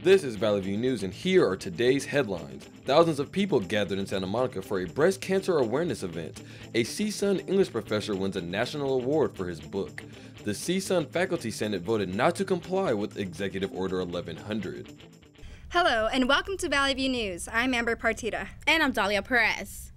This is Valley View News, and here are today's headlines. Thousands of people gathered in Santa Monica for a breast cancer awareness event. A CSUN English professor wins a national award for his book. The CSUN Faculty Senate voted not to comply with Executive Order 1100. Hello, and welcome to Valley View News. I'm Amber Partida. And I'm Brittney Perez.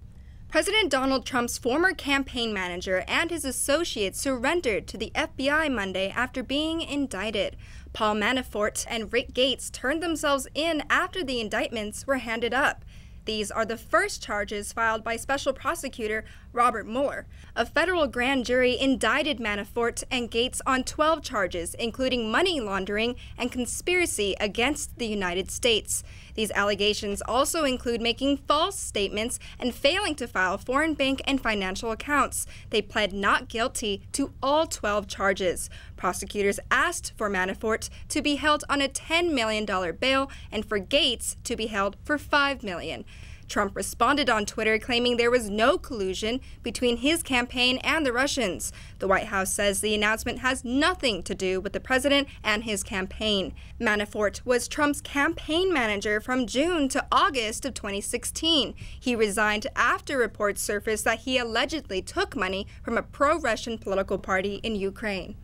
President Donald Trump's former campaign manager and his associates surrendered to the FBI Monday after being indicted. Paul Manafort and Rick Gates turned themselves in after the indictments were handed up. These are the first charges filed by Special Prosecutor Robert Mueller. A federal grand jury indicted Manafort and Gates on 12 charges, including money laundering and conspiracy against the United States. These allegations also include making false statements and failing to file foreign bank and financial accounts. They pled not guilty to all 12 charges. Prosecutors asked for Manafort to be held on a $10 million bail and for Gates to be held for $5 million. Trump responded on Twitter claiming there was no collusion between his campaign and the Russians. The White House says the announcement has nothing to do with the president and his campaign. Manafort was Trump's campaign manager from June to August of 2016. He resigned after reports surfaced that he allegedly took money from a pro-Russian political party in Ukraine.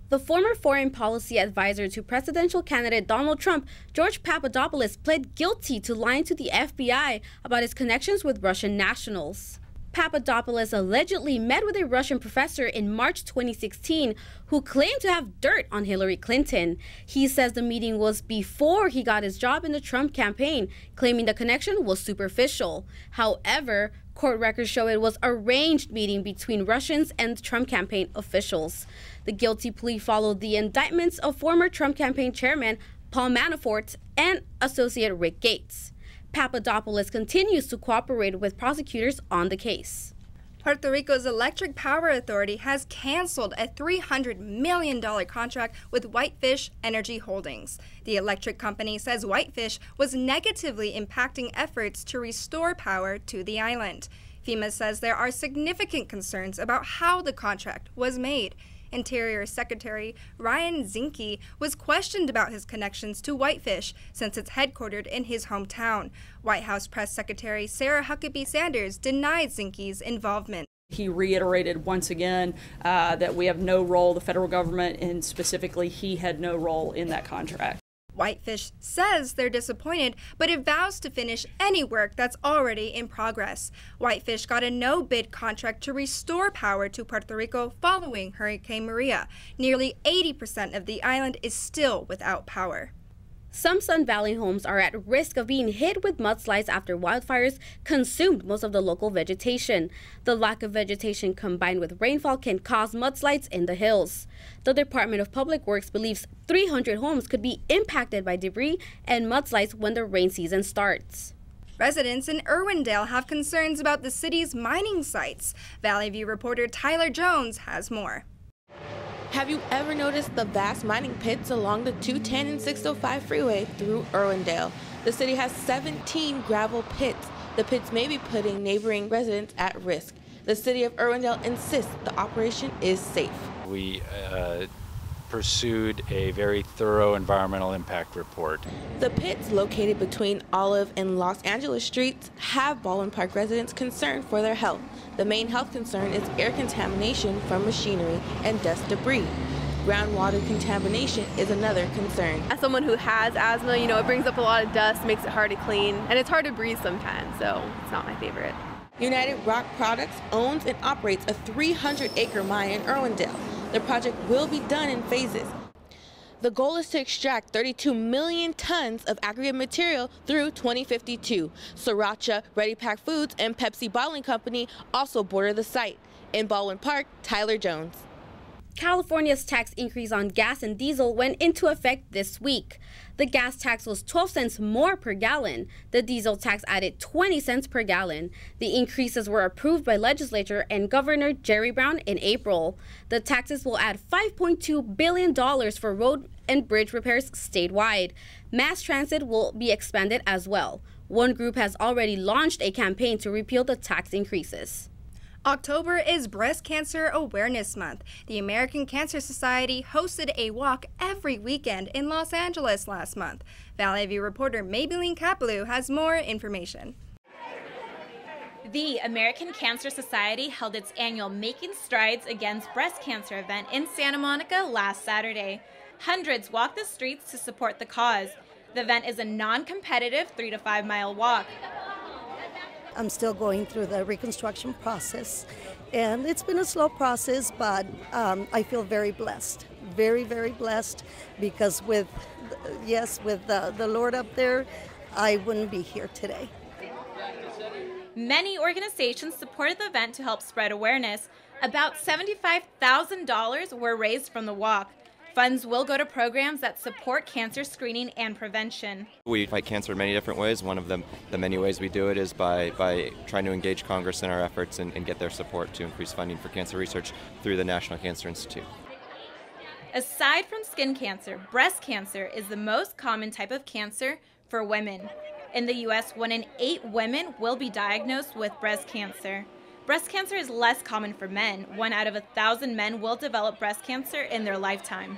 The former foreign policy advisor to presidential candidate Donald Trump, George Papadopoulos, pled guilty to lying to the FBI about his connections with Russian nationals. Papadopoulos allegedly met with a Russian professor in March 2016 who claimed to have dirt on Hillary Clinton. He says the meeting was before he got his job in the Trump campaign, claiming the connection was superficial. However, court records show it was an arranged meeting between Russians and Trump campaign officials. The guilty plea followed the indictments of former Trump campaign chairman Paul Manafort and associate Rick Gates. Papadopoulos continues to cooperate with prosecutors on the case. Puerto Rico's Electric Power Authority has canceled a $300 million contract with Whitefish Energy Holdings. The electric company says Whitefish was negatively impacting efforts to restore power to the island. FEMA says there are significant concerns about how the contract was made. Interior Secretary Ryan Zinke was questioned about his connections to Whitefish since it's headquartered in his hometown. White House Press Secretary Sarah Huckabee Sanders denied Zinke's involvement. He reiterated once again that we have no role, the federal government, and specifically he had no role in that contract. Whitefish says they're disappointed, but it vows to finish any work that's already in progress. Whitefish got a no-bid contract to restore power to Puerto Rico following Hurricane Maria. Nearly 80% of the island is still without power. Some Sun Valley homes are at risk of being hit with mudslides after wildfires consumed most of the local vegetation. The lack of vegetation combined with rainfall can cause mudslides in the hills. The Department of Public Works believes 300 homes could be impacted by debris and mudslides when the rain season starts. Residents in Urbandale have concerns about the city's mining sites. Valley View reporter Tyler Jones has more. Have you ever noticed the vast mining pits along the 210 and 605 freeway through Urbandale? The city has 17 gravel pits. The pits may be putting neighboring residents at risk. The city of Urbandale insists the operation is safe. We pursued a very thorough environmental impact report. The pits located between Olive and Los Angeles streets have Baldwin Park residents concerned for their health. The main health concern is air contamination from machinery and dust debris. Groundwater contamination is another concern. As someone who has asthma, it brings up a lot of dust, makes it hard to clean, and it's hard to breathe sometimes, so it's not my favorite. United Rock Products owns and operates a 300-acre mine in Urbandale. The project will be done in phases. The goal is to extract 32 million tons of aggregate material through 2052. Sriracha, Ready Pack Foods, and Pepsi Bottling Company also border the site. In Baldwin Park, Tyler Jones. California's tax increase on gas and diesel went into effect this week. The gas tax was 12 cents more per gallon. The diesel tax added 20 cents per gallon. The increases were approved by legislature and Governor Jerry Brown in April. The taxes will add $5.2 billion for road and bridge repairs statewide. Mass transit will be expanded as well. One group has already launched a campaign to repeal the tax increases. October is Breast Cancer Awareness Month. The American Cancer Society hosted a walk every weekend in Los Angeles last month. Valley View reporter Maybelline Capelou has more information. The American Cancer Society held its annual Making Strides Against Breast Cancer event in Santa Monica last Saturday. Hundreds walked the streets to support the cause. The event is a non-competitive 3 to 5 mile walk. I'm still going through the reconstruction process, and it's been a slow process, but I feel very blessed, very, very blessed, because with the Lord up there, I wouldn't be here today. Many organizations supported the event to help spread awareness. About $75,000 were raised from the walk. Funds will go to programs that support cancer screening and prevention. We fight cancer in many different ways. One of the many ways we do it is by trying to engage Congress in our efforts and get their support to increase funding for cancer research through the National Cancer Institute. Aside from skin cancer, breast cancer is the most common type of cancer for women. In the U.S., 1 in 8 women will be diagnosed with breast cancer. Breast cancer is less common for men. 1 out of 1,000 men will develop breast cancer in their lifetime.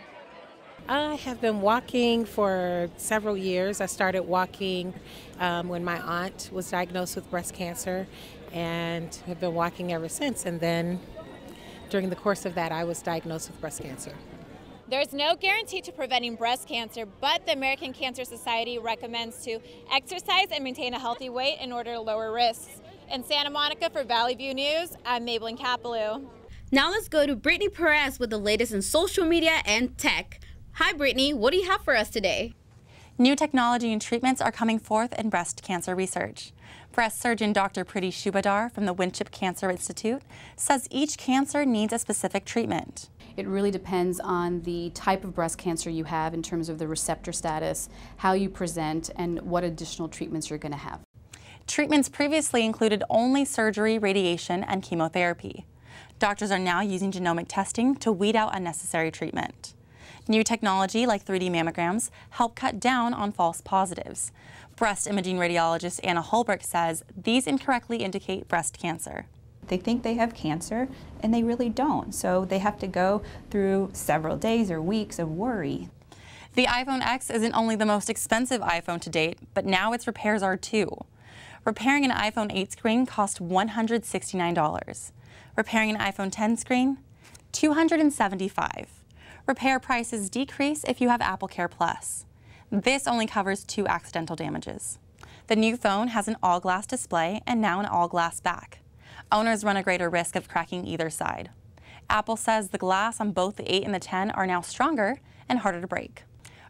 I have been walking for several years. I started walking when my aunt was diagnosed with breast cancer and have been walking ever since. And then during the course of that, I was diagnosed with breast cancer. There's no guarantee to preventing breast cancer, but the American Cancer Society recommends to exercise and maintain a healthy weight in order to lower risks. In Santa Monica for Valley View News, I'm Maybelline Capelou. Now let's go to Brittney Perez with the latest in social media and tech. Hi Brittney, what do you have for us today? New technology and treatments are coming forth in breast cancer research. Breast surgeon Dr. Preeti Shubhadar from the Winship Cancer Institute says each cancer needs a specific treatment. It really depends on the type of breast cancer you have in terms of the receptor status, how you present, and what additional treatments you're going to have. Treatments previously included only surgery, radiation, and chemotherapy. Doctors are now using genomic testing to weed out unnecessary treatment. New technology like 3D mammograms help cut down on false positives. Breast imaging radiologist Anna Holbrook says these incorrectly indicate breast cancer. They think they have cancer and they really don't, so they have to go through several days or weeks of worry. The iPhone X isn't only the most expensive iPhone to date, but now its repairs are too. Repairing an iPhone 8 screen cost $169. Repairing an iPhone 10 screen, $275. Repair prices decrease if you have Apple Care Plus. This only covers 2 accidental damages. The new phone has an all-glass display and now an all-glass back. Owners run a greater risk of cracking either side. Apple says the glass on both the 8 and the 10 are now stronger and harder to break.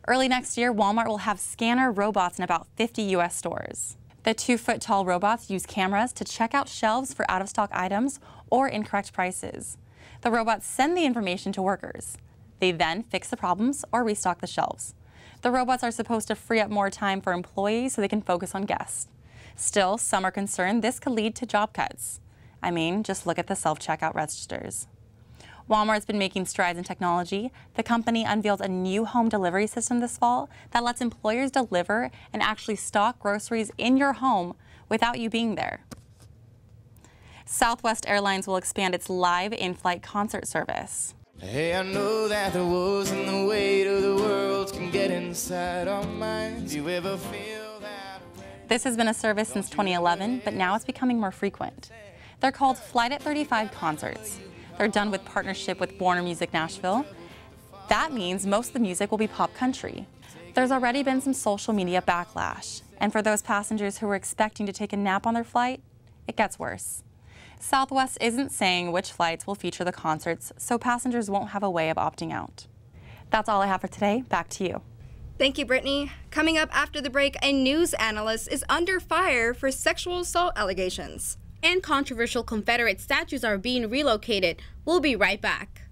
Early next year, Walmart will have scanner robots in about 50 U.S. stores. The 2-foot-tall robots use cameras to check out shelves for out-of-stock items or incorrect prices. The robots send the information to workers. They then fix the problems or restock the shelves. The robots are supposed to free up more time for employees so they can focus on guests. Still, some are concerned this could lead to job cuts. I mean, just look at the self-checkout registers. Walmart's been making strides in technology. The company unveiled a new home delivery system this fall that lets employers deliver and actually stock groceries in your home without you being there. Southwest Airlines will expand its live in-flight concert service. Hey, I know that the woes and the weight of the world can get inside our minds. Do you ever feel that way? This has been a service since 2011, but now it's becoming more frequent. They're called Flight at 35 concerts. They're done with partnership with Warner Music Nashville. That means most of the music will be pop country. There's already been some social media backlash, and for those passengers who were expecting to take a nap on their flight, it gets worse. Southwest isn't saying which flights will feature the concerts, so passengers won't have a way of opting out. That's all I have for today. Back to you. Thank you, Brittney. Coming up after the break, a news analyst is under fire for sexual assault allegations. And controversial Confederate statues are being relocated. We'll be right back.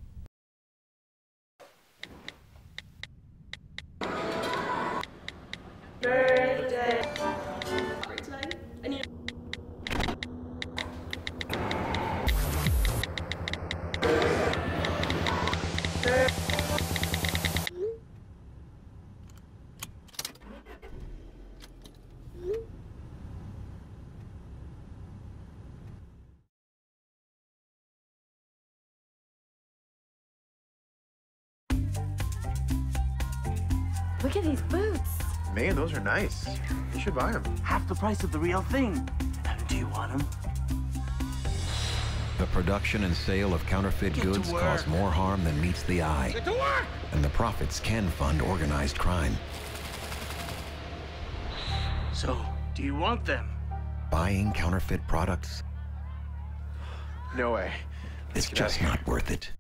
Look at these boots. Man, those are nice. You should buy them. Half the price of the real thing. Do you want them? The production and sale of counterfeit goods cause more harm than meets the eye. Get to work! And the profits can fund organized crime. So, do you want them? Buying counterfeit products? No way. It's just not worth it.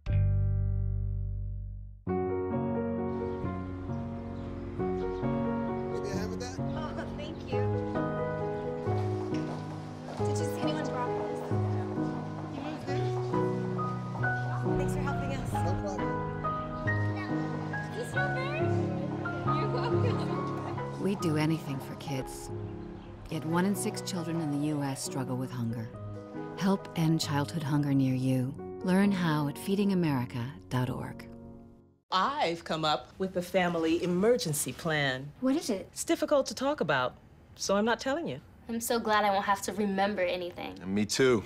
We'd do anything for kids. Yet 1 in 6 children in the U.S. struggle with hunger. Help end childhood hunger near you. Learn how at feedingamerica.org. I've come up with a family emergency plan. What is it? It's difficult to talk about, so I'm not telling you. I'm so glad I won't have to remember anything. Me too.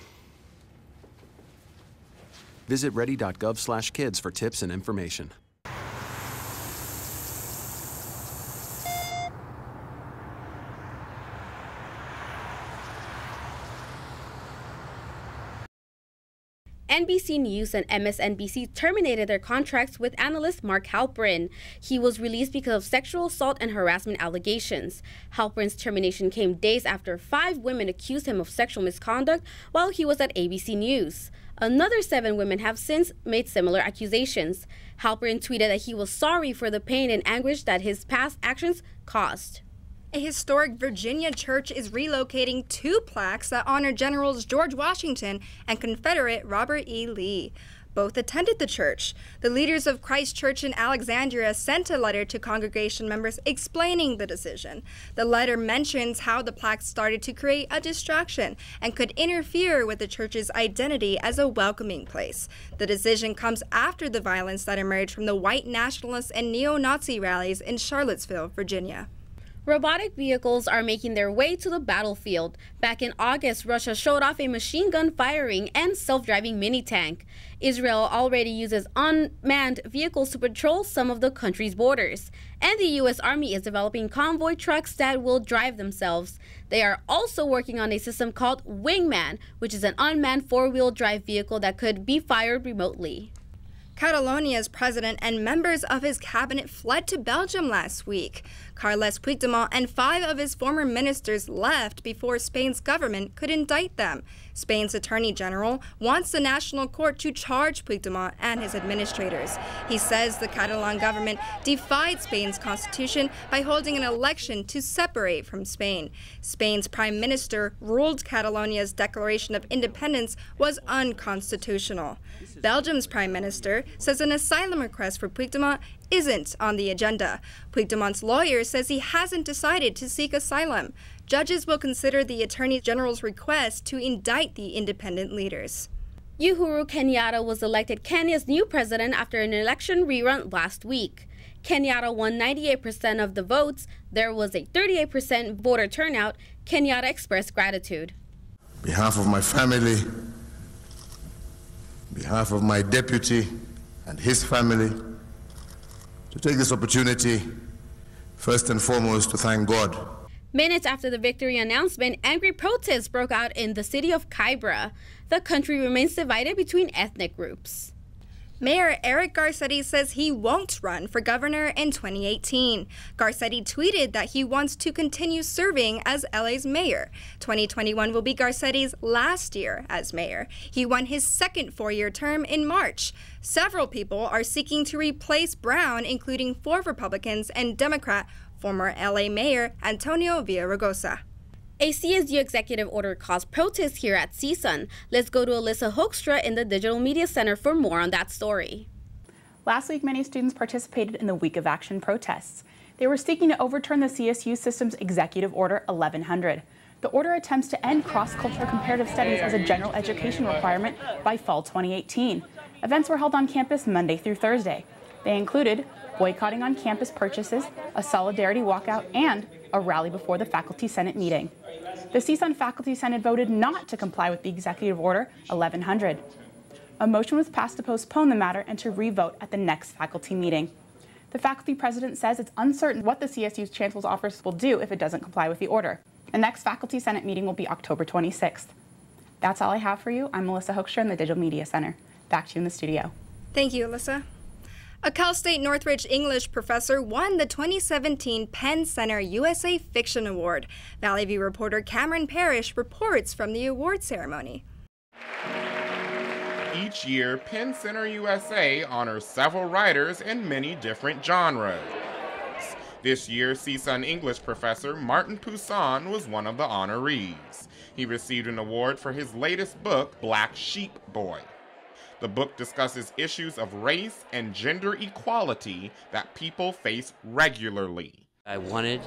Visit ready.gov/kids for tips and information. NBC News and MSNBC terminated their contracts with analyst Mark Halperin. He was released because of sexual assault and harassment allegations. Halperin's termination came days after 5 women accused him of sexual misconduct while he was at ABC News. Another 7 women have since made similar accusations. Halperin tweeted that he was sorry for the pain and anguish that his past actions caused. A historic Virginia church is relocating 2 plaques that honor Generals George Washington and Confederate Robert E. Lee. Both attended the church. The leaders of Christ Church in Alexandria sent a letter to congregation members explaining the decision. The letter mentions how the plaques started to create a distraction and could interfere with the church's identity as a welcoming place. The decision comes after the violence that emerged from the white nationalist and neo-Nazi rallies in Charlottesville, Virginia. Robotic vehicles are making their way to the battlefield. Back in August, Russia showed off a machine gun firing and self-driving mini-tank. Israel already uses unmanned vehicles to patrol some of the country's borders. And the U.S. Army is developing convoy trucks that will drive themselves. They are also working on a system called Wingman, which is an unmanned 4-wheel drive vehicle that could be fired remotely. Catalonia's president and members of his cabinet fled to Belgium last week. Carles Puigdemont and 5 of his former ministers left before Spain's government could indict them. Spain's attorney general wants the national court to charge Puigdemont and his administrators. He says the Catalan government defied Spain's constitution by holding an election to separate from Spain. Spain's prime minister ruled Catalonia's declaration of independence was unconstitutional. Belgium's prime minister says an asylum request for Puigdemont isn't on the agenda. Puigdemont's lawyer says he hasn't decided to seek asylum. Judges will consider the Attorney General's request to indict the independent leaders. Uhuru Kenyatta was elected Kenya's new president after an election rerun last week. Kenyatta won 98% of the votes. There was a 38% voter turnout. Kenyatta expressed gratitude. On behalf of my family, on behalf of my deputy and his family, to take this opportunity, first and foremost, to thank God. Minutes after the victory announcement, angry protests broke out in the city of Kybra. The country remains divided between ethnic groups. Mayor Eric Garcetti says he won't run for governor in 2018. Garcetti tweeted that he wants to continue serving as LA's mayor. 2021 will be Garcetti's last year as mayor. He won his second 4-year term in March. Several people are seeking to replace Brown, including 4 Republicans and Democrat former LA Mayor Antonio Villaraigosa. A CSU Executive Order caused protests here at CSUN. Let's go to Alyssa Hoekstra in the Digital Media Center for more on that story. Last week, many students participated in the Week of Action protests. They were seeking to overturn the CSU system's Executive Order 1100. The order attempts to end cross-cultural comparative studies as a general education requirement by fall 2018. Events were held on campus Monday through Thursday. They included boycotting on-campus purchases, a solidarity walkout, and a rally before the Faculty Senate meeting. The CSUN Faculty Senate voted not to comply with the Executive Order 1100. A motion was passed to postpone the matter and to re-vote at the next faculty meeting. The faculty president says it's uncertain what the CSU's Chancellor's Office will do if it doesn't comply with the order. The next Faculty Senate meeting will be October 26th. That's all I have for you. I'm Melissa Hoekstra in the Digital Media Center. Back to you in the studio. Thank you, Alyssa. A Cal State Northridge English professor won the 2017 Penn Center USA Fiction Award. Valley View reporter Cameron Parrish reports from the award ceremony. Each year, Penn Center USA honors several writers in many different genres. This year, CSUN English professor Martin Poussin was one of the honorees. He received an award for his latest book, Black Sheep Boy. The book discusses issues of race and gender equality that people face regularly. I wanted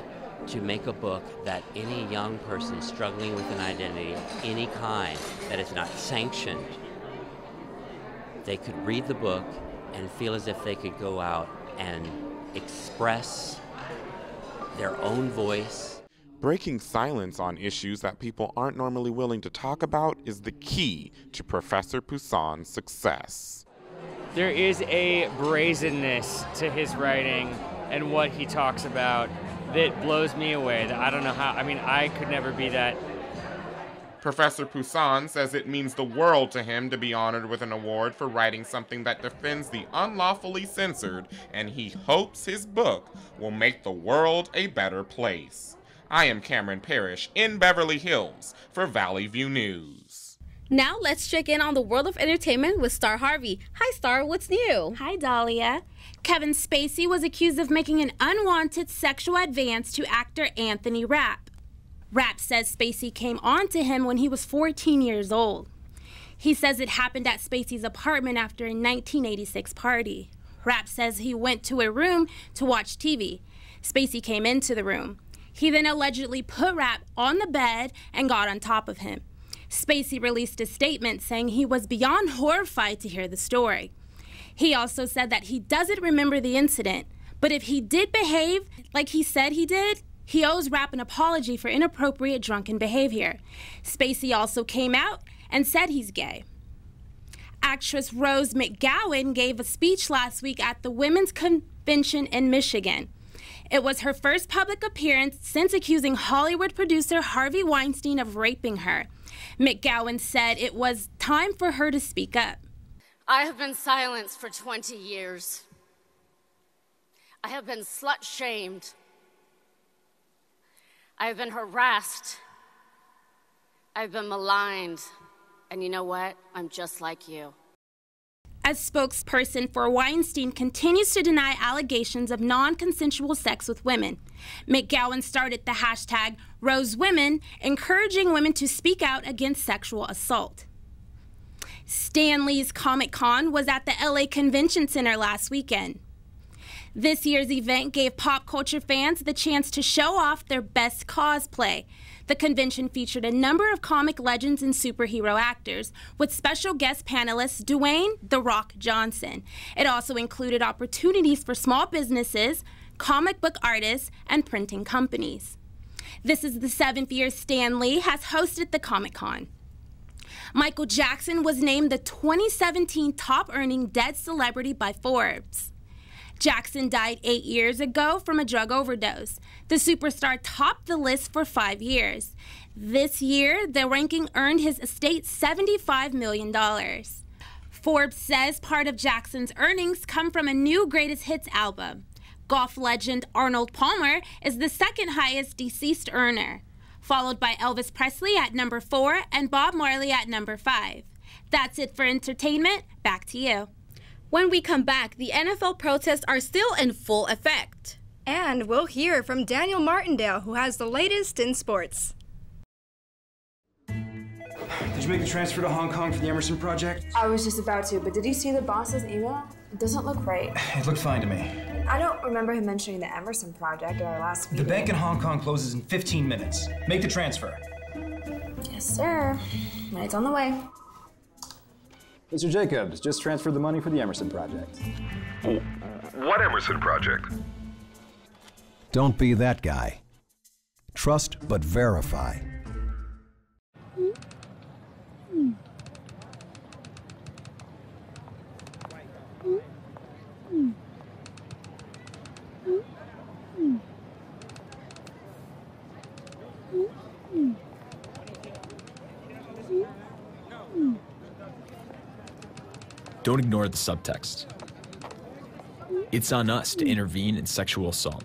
to make a book that any young person struggling with an identity of any kind that is not sanctioned, they could read the book and feel as if they could go out and express their own voice. Breaking silence on issues that people aren't normally willing to talk about is the key to Professor Poussin's success. There is a brazenness to his writing and what he talks about that blows me away. That I don't know how, I could never be that. Professor Poussin says it means the world to him to be honored with an award for writing something that defends the unlawfully censored, and he hopes his book will make the world a better place. I am Cameron Parrish in Beverly Hills for Valley View News. Now let's check in on the world of entertainment with Star Harvey. Hi Star, what's new? Hi Dahlia. Kevin Spacey was accused of making an unwanted sexual advance to actor Anthony Rapp. Rapp says Spacey came on to him when he was 14 years old. He says it happened at Spacey's apartment after a 1986 party. Rapp says he went to a room to watch TV. Spacey came into the room. He then allegedly put Rapp on the bed and got on top of him. Spacey released a statement saying he was beyond horrified to hear the story. He also said that he doesn't remember the incident, but if he did behave like he said he did, he owes Rapp an apology for inappropriate drunken behavior. Spacey also came out and said he's gay. Actress Rose McGowan gave a speech last week at the Women's Convention in Michigan. It was her first public appearance since accusing Hollywood producer Harvey Weinstein of raping her. McGowan said it was time for her to speak up. I have been silenced for 20 years. I have been slut-shamed. I have been harassed. I've been maligned. And you know what? I'm just like you. A spokesperson for Weinstein continues to deny allegations of non-consensual sex with women. McGowan started the hashtag #RoseWomen, encouraging women to speak out against sexual assault. Stan Lee's Comic-Con was at the LA Convention Center last weekend. This year's event gave pop culture fans the chance to show off their best cosplay. The convention featured a number of comic legends and superhero actors, with special guest panelists Dwayne "The Rock" Johnson. It also included opportunities for small businesses, comic book artists, and printing companies. This is the 7th year Stan Lee has hosted the Comic-Con. Michael Jackson was named the 2017 top-earning dead celebrity by Forbes. Jackson died 8 years ago from a drug overdose. The superstar topped the list for 5 years. This year, the ranking earned his estate $75 million. Forbes says part of Jackson's earnings come from a new greatest hits album. Golf legend Arnold Palmer is the second highest deceased earner, followed by Elvis Presley at number 4 and Bob Marley at number 5. That's it for entertainment. Back to you. When we come back, the NFL protests are still in full effect. And we'll hear from Daniel Martindale, who has the latest in sports. Did you make a transfer to Hong Kong for the Emerson project? I was just about to, but did you see the boss's email? It doesn't look right. It looked fine to me. I don't remember him mentioning the Emerson project at our last meeting. The bank in Hong Kong closes in 15 minutes. Make the transfer. Yes, sir. It's on the way. Mr. Jacobs, just transferred the money for the Emerson project. What Emerson project? Don't be that guy. Trust but verify. Don't ignore the subtext. It's on us to intervene in sexual assault.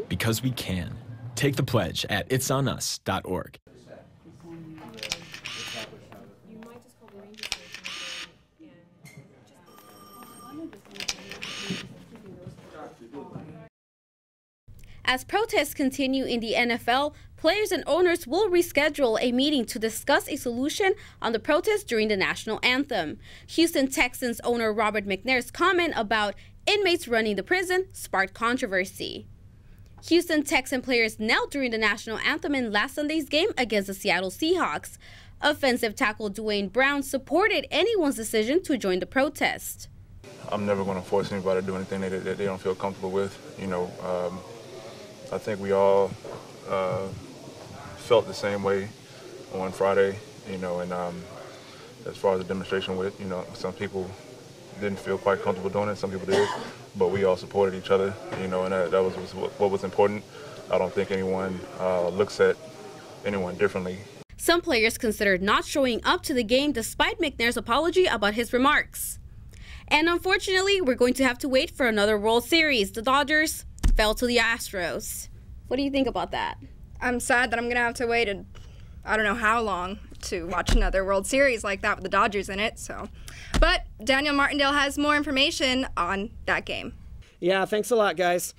Because we can. Take the pledge at itsonus.org. As protests continue in the NFL, players and owners will reschedule a meeting to discuss a solution on the protest during the national anthem. Houston Texans owner Robert McNair's comment about inmates running the prison sparked controversy. Houston Texan players knelt during the national anthem in last Sunday's game against the Seattle Seahawks. Offensive tackle Dwayne Brown supported anyone's decision to join the protest. I'm never going to force anybody to do anything that they don't feel comfortable with. I think we all felt the same way on Friday, and as far as the demonstration with, some people didn't feel quite comfortable doing it, some people did, but we all supported each other, and that was what was important. I don't think anyone looks at anyone differently. Some players considered not showing up to the game despite McNair's apology about his remarks. And unfortunately, we're going to have to wait for another World Series. The Dodgers fell to the Astros. What do you think about that? I'm sad that I'm going to have to wait I don't know how long to watch another World Series like that with the Dodgers in it. But Daniel Martindale has more information on that game. Yeah, thanks a lot, guys.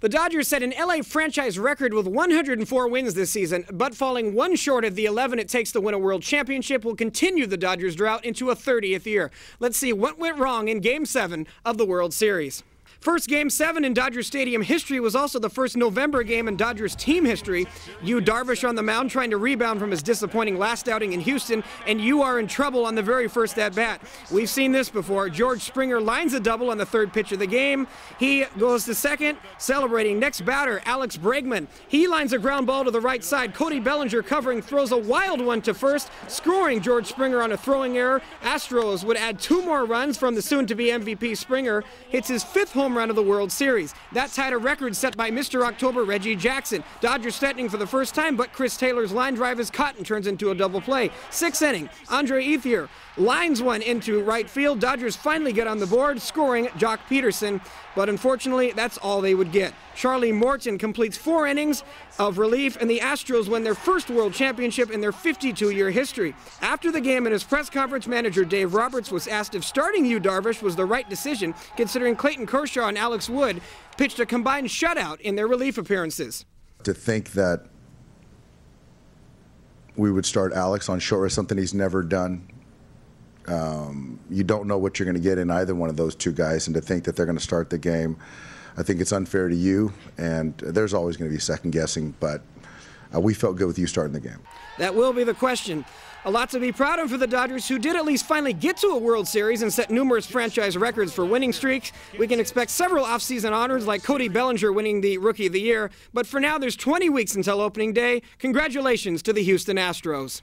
The Dodgers set an LA franchise record with 104 wins this season, but falling one short of the 11 it takes to win a world championship will continue the Dodgers' drought into a 30th year. Let's see what went wrong in Game 7 of the World Series. First Game 7 in Dodger Stadium history was also the first November game in Dodgers team history. Yu Darvish on the mound trying to rebound from his disappointing last outing in Houston, and you are in trouble on the very first at-bat. We've seen this before. George Springer lines a double on the third pitch of the game. He goes to second, celebrating. Next batter, Alex Bregman. He lines a ground ball to the right side. Cody Bellinger covering, throws a wild one to first, scoring George Springer on a throwing error. Astros would add 2 more runs from the soon-to-be MVP Springer. Hits his 5th home run of the World Series. That tied a record set by Mr. October Reggie Jackson. Dodgers threatening for the first time, but Chris Taylor's line drive is caught and turns into a double play. 6th inning, Andre Ethier lines one into right field. Dodgers finally get on the board, scoring Jock Peterson, but unfortunately, that's all they would get. Charlie Morton completes 4 innings of relief, and the Astros win their first world championship in their 52-year history. After the game, in his press conference, manager Dave Roberts was asked if starting Yu Darvish was the right decision, considering Clayton Kershaw and Alex Wood pitched a combined shutout in their relief appearances. To think that we would start Alex on short rest, something he's never done. You don't know what you're going to get in either one of those two guys, and to think that they're going to start the game, I think it's unfair to you, and there's always going to be second guessing, but we felt good with you starting the game. That will be the question. A lot to be proud of for the Dodgers, who did at least finally get to a World Series and set numerous franchise records for winning streaks. We can expect several offseason honors like Cody Bellinger winning the Rookie of the Year, but for now there's 20 weeks until opening day. Congratulations to the Houston Astros.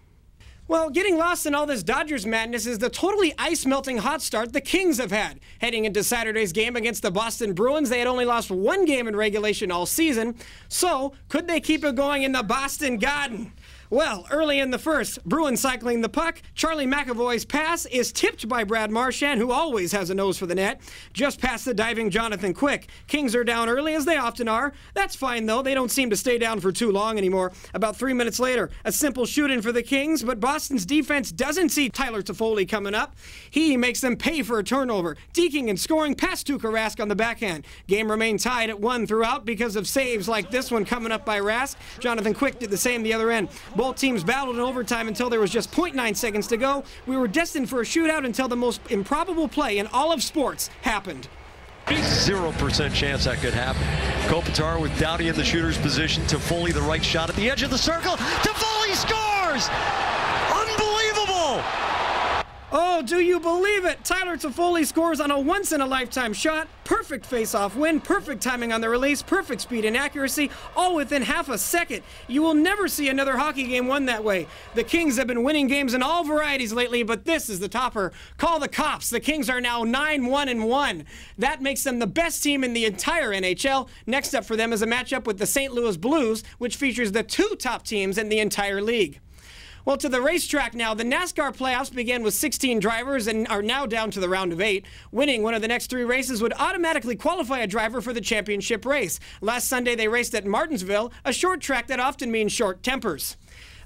Well, getting lost in all this Dodgers madness is the totally ice-melting hot start the Kings have had. Heading into Saturday's game against the Boston Bruins, they had only lost 1 game in regulation all season. So, could they keep it going in the Boston Garden? Well, early in the first, Bruins cycling the puck. Charlie McAvoy's pass is tipped by Brad Marchand, who always has a nose for the net, just past the diving Jonathan Quick. Kings are down early, as they often are. That's fine, though. They don't seem to stay down for too long anymore. About 3 minutes later, a simple shoot-in for the Kings, but Boston's defense doesn't see Tyler Toffoli coming up. He makes them pay for a turnover, deking and scoring past Tuukka Rask on the backhand. Game remained tied at 1 throughout because of saves like this one coming up by Rask. Jonathan Quick did the same the other end. Both teams battled in overtime until there was just 0.9 seconds to go. We were destined for a shootout until the most improbable play in all of sports happened. 0% chance that could happen. Kopitar with Doughty in the shooter's position. Toffoli the right shot at the edge of the circle. Toffoli scores! Unbelievable! Oh, do you believe it? Tyler Toffoli scores on a once-in-a-lifetime shot. Perfect face-off win, perfect timing on the release, perfect speed and accuracy, all within half a second. You will never see another hockey game won that way. The Kings have been winning games in all varieties lately, but this is the topper. Call the cops. The Kings are now 9-1-1. That makes them the best team in the entire NHL. Next up for them is a matchup with the St. Louis Blues, which features the 2 top teams in the entire league. Well, to the racetrack now. The NASCAR playoffs began with 16 drivers and are now down to the round of 8. Winning one of the next 3 races would automatically qualify a driver for the championship race. Last Sunday, they raced at Martinsville, a short track that often means short tempers.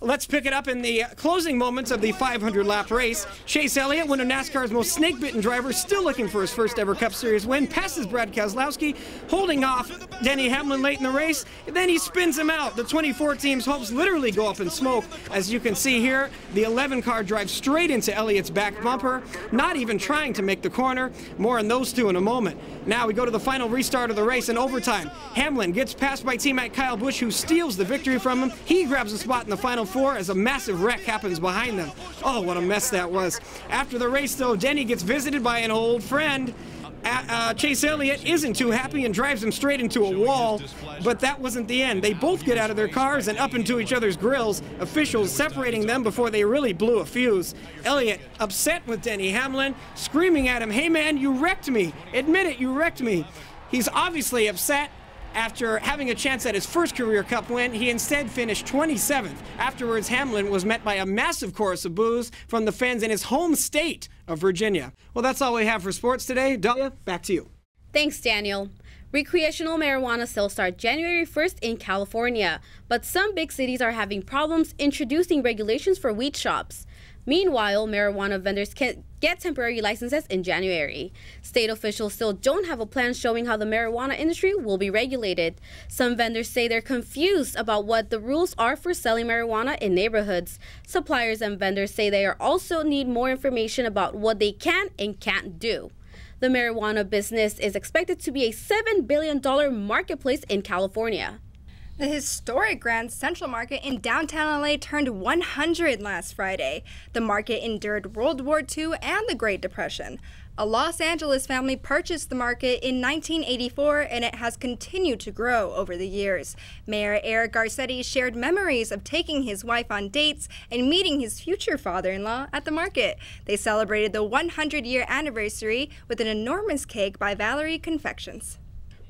Let's pick it up in the closing moments of the 500-lap race. Chase Elliott, one of NASCAR's most snake-bitten drivers, still looking for his first-ever Cup Series win, passes Brad Keselowski, holding off Denny Hamlin late in the race. Then he spins him out. The 24 team's hopes literally go up in smoke. As you can see here, the 11 car drives straight into Elliott's back bumper, not even trying to make the corner. More on those two in a moment. Now we go to the final restart of the race in overtime. Hamlin gets passed by teammate Kyle Busch, who steals the victory from him. He grabs a spot in the final 4 as a massive wreck happens behind them. Oh, what a mess that was. After the race, though, Denny gets visited by an old friend. Chase Elliott isn't too happy and drives him straight into a wall, but that wasn't the end. They both get out of their cars and up into each other's grills, officials separating them before they really blew a fuse. Elliott upset with Denny Hamlin, screaming at him, "Hey man, you wrecked me. Admit it, you wrecked me." He's obviously upset. After having a chance at his first career Cup win, he instead finished 27th. Afterwards, Hamlin was met by a massive chorus of boos from the fans in his home state of Virginia. Well, that's all we have for sports today. Dahlia, back to you. Thanks, Daniel. Recreational marijuana sales start January 1st in California, but some big cities are having problems introducing regulations for weed shops. Meanwhile, marijuana vendors can get temporary licenses in January. State officials still don't have a plan showing how the marijuana industry will be regulated. Some vendors say they're confused about what the rules are for selling marijuana in neighborhoods. Suppliers and vendors say they also need more information about what they can and can't do. The marijuana business is expected to be a $7 billion marketplace in California. The historic Grand Central Market in downtown LA turned 100 last Friday. The market endured World War II and the Great Depression. A Los Angeles family purchased the market in 1984, and it has continued to grow over the years. Mayor Eric Garcetti shared memories of taking his wife on dates and meeting his future father-in-law at the market. They celebrated the 100-year anniversary with an enormous cake by Valerie Confections.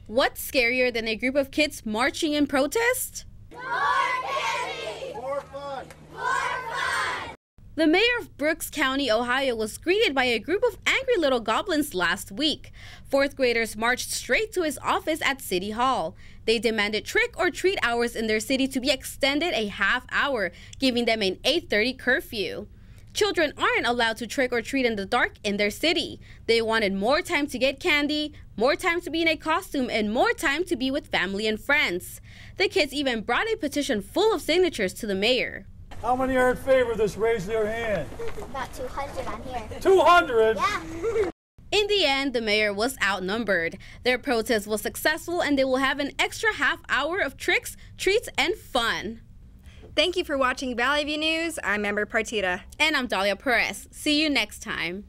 What's scarier than a group of kids marching in protest? More candy! More fun! More fun! The mayor of Brooks County, Ohio, was greeted by a group of angry little goblins last week. 4th graders marched straight to his office at City Hall. They demanded trick-or-treat hours in their city to be extended a half hour, giving them an 8:30 curfew. Children aren't allowed to trick-or-treat in the dark in their city. They wanted more time to get candy, more time to be in a costume, and more time to be with family and friends. The kids even brought a petition full of signatures to the mayor. How many are in favor of this? Raise their hand. About 200 on here. 200? Yeah. In the end, the mayor was outnumbered. Their protest was successful, and they will have an extra half hour of tricks, treats, and fun. Thank you for watching Valley View News. I'm Amber Partita. And I'm Dahlia Perez. See you next time.